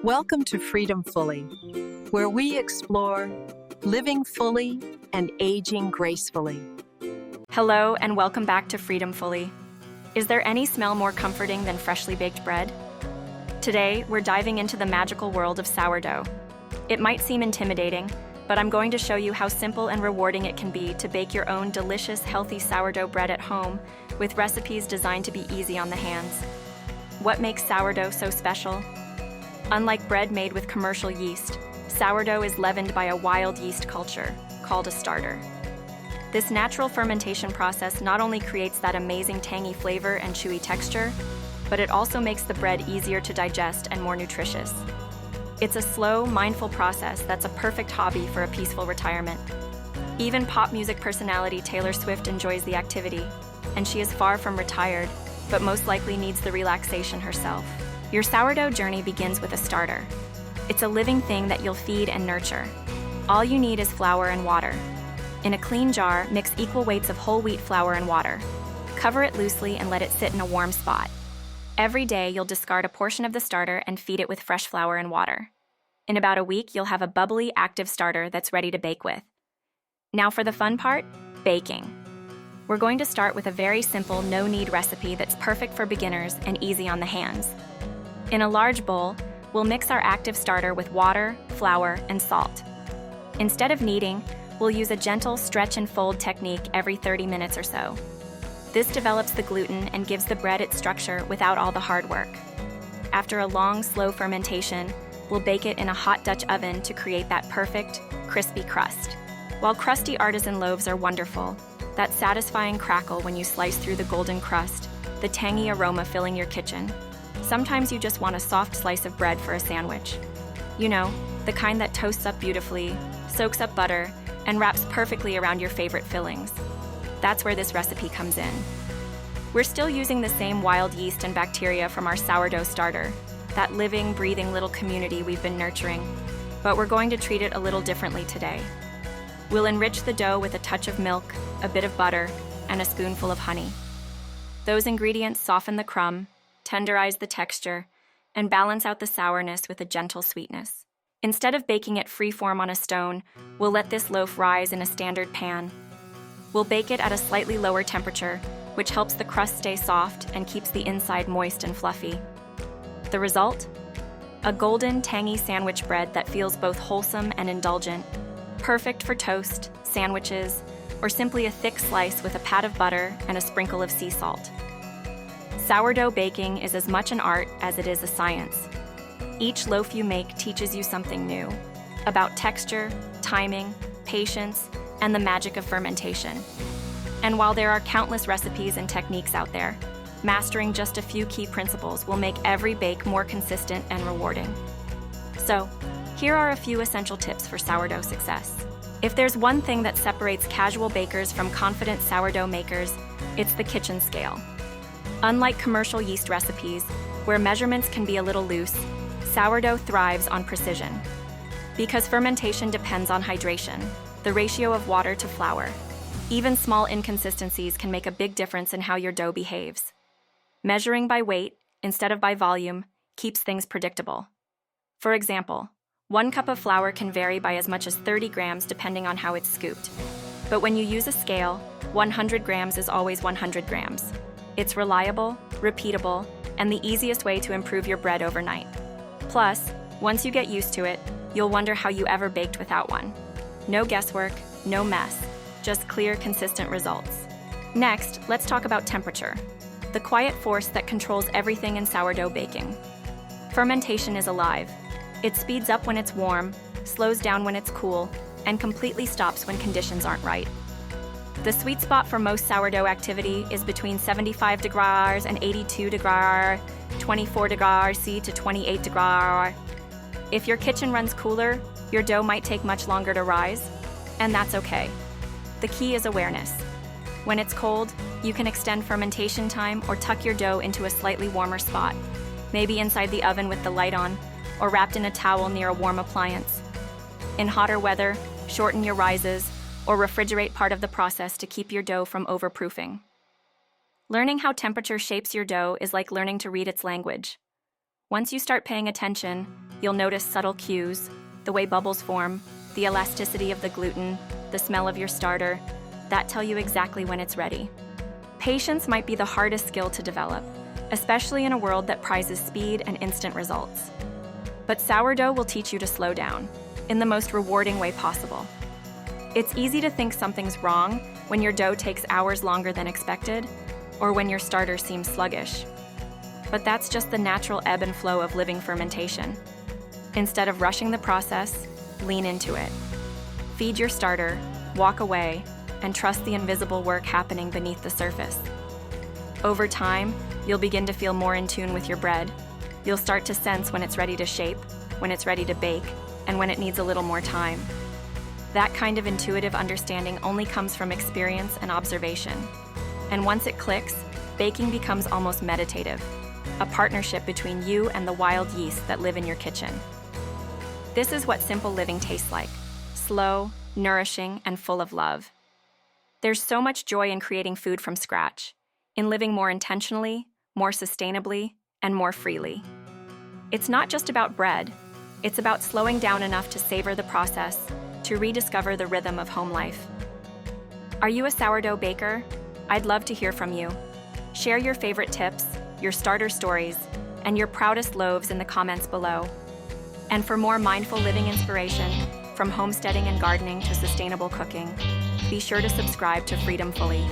Welcome to Freedomfully, where we explore living fully and aging gracefully. Hello and welcome back to Freedomfully. Is there any smell more comforting than freshly baked bread? Today, we're diving into the magical world of sourdough. It might seem intimidating, but I'm going to show you how simple and rewarding it can be to bake your own delicious, healthy sourdough bread at home with recipes designed to be easy on the hands. What makes sourdough so special? Unlike bread made with commercial yeast, sourdough is leavened by a wild yeast culture called a starter. This natural fermentation process not only creates that amazing tangy flavor and chewy texture, but it also makes the bread easier to digest and more nutritious. It's a slow, mindful process that's a perfect hobby for a peaceful retirement. Even pop music personality Taylor Swift enjoys the activity, and she is far from retired, but most likely needs the relaxation herself. Your sourdough journey begins with a starter. It's a living thing that you'll feed and nurture. All you need is flour and water. In a clean jar, mix equal weights of whole wheat flour and water. Cover it loosely and let it sit in a warm spot. Every day, you'll discard a portion of the starter and feed it with fresh flour and water. In about a week, you'll have a bubbly, active starter that's ready to bake with. Now for the fun part, baking. We're going to start with a very simple no-knead recipe that's perfect for beginners and easy on the hands. In a large bowl, we'll mix our active starter with water, flour, and salt. Instead of kneading, we'll use a gentle stretch and fold technique every 30 minutes or so. This develops the gluten and gives the bread its structure without all the hard work. After a long, slow fermentation, we'll bake it in a hot Dutch oven to create that perfect, crispy crust. While crusty artisan loaves are wonderful, that satisfying crackle when you slice through the golden crust, the tangy aroma filling your kitchen. Sometimes you just want a soft slice of bread for a sandwich. You know, the kind that toasts up beautifully, soaks up butter, and wraps perfectly around your favorite fillings. That's where this recipe comes in. We're still using the same wild yeast and bacteria from our sourdough starter, that living, breathing little community we've been nurturing, but we're going to treat it a little differently today. We'll enrich the dough with a touch of milk, a bit of butter, and a spoonful of honey. Those ingredients soften the crumb, tenderize the texture, and balance out the sourness with a gentle sweetness. Instead of baking it free-form on a stone, we'll let this loaf rise in a standard pan. We'll bake it at a slightly lower temperature, which helps the crust stay soft and keeps the inside moist and fluffy. The result? A golden, tangy sandwich bread that feels both wholesome and indulgent, perfect for toast, sandwiches, or simply a thick slice with a pat of butter and a sprinkle of sea salt. Sourdough baking is as much an art as it is a science. Each loaf you make teaches you something new about texture, timing, patience, and the magic of fermentation. And while there are countless recipes and techniques out there, mastering just a few key principles will make every bake more consistent and rewarding. So, here are a few essential tips for sourdough success. If there's one thing that separates casual bakers from confident sourdough makers, it's the kitchen scale. Unlike commercial yeast recipes, where measurements can be a little loose, sourdough thrives on precision. Because fermentation depends on hydration, the ratio of water to flour. Even small inconsistencies can make a big difference in how your dough behaves. Measuring by weight, instead of by volume, keeps things predictable. For example, 1 cup of flour can vary by as much as 30 grams depending on how it's scooped. But when you use a scale, 100 grams is always 100 grams. It's reliable, repeatable, and the easiest way to improve your bread overnight. Plus, once you get used to it, you'll wonder how you ever baked without one. No guesswork, no mess, just clear, consistent results. Next, let's talk about temperature, the quiet force that controls everything in sourdough baking. Fermentation is alive. It speeds up when it's warm, slows down when it's cool, and completely stops when conditions aren't right. The sweet spot for most sourdough activity is between 75 degrees and 82 degrees, 24 degrees C to 28 degrees. If your kitchen runs cooler, your dough might take much longer to rise, and that's okay. The key is awareness. When it's cold, you can extend fermentation time or tuck your dough into a slightly warmer spot, maybe inside the oven with the light on, or wrapped in a towel near a warm appliance. In hotter weather, shorten your rises, or refrigerate part of the process to keep your dough from overproofing. Learning how temperature shapes your dough is like learning to read its language. Once you start paying attention, You'll notice subtle cues, the way bubbles form, the elasticity of the gluten, the smell of your starter, that tell you exactly when it's ready. Patience might be the hardest skill to develop, especially in a world that prizes speed and instant results. But sourdough will teach you to slow down, in the most rewarding way possible. It's easy to think something's wrong when your dough takes hours longer than expected, or when your starter seems sluggish. But that's just the natural ebb and flow of living fermentation. Instead of rushing the process, lean into it. Feed your starter, walk away, and trust the invisible work happening beneath the surface. Over time, you'll begin to feel more in tune with your bread. You'll start to sense when it's ready to shape, when it's ready to bake, and when it needs a little more time. That kind of intuitive understanding only comes from experience and observation. And once it clicks, baking becomes almost meditative, a partnership between you and the wild yeast that live in your kitchen. This is what simple living tastes like: slow, nourishing, and full of love. There's so much joy in creating food from scratch, in living more intentionally, more sustainably, and more freely. It's not just about bread. It's about slowing down enough to savor the process, to rediscover the rhythm of home life. Are you a sourdough baker? I'd love to hear from you. Share your favorite tips, your starter stories, and your proudest loaves in the comments below. And for more mindful living inspiration, from homesteading and gardening to sustainable cooking, be sure to subscribe to Freedomfully.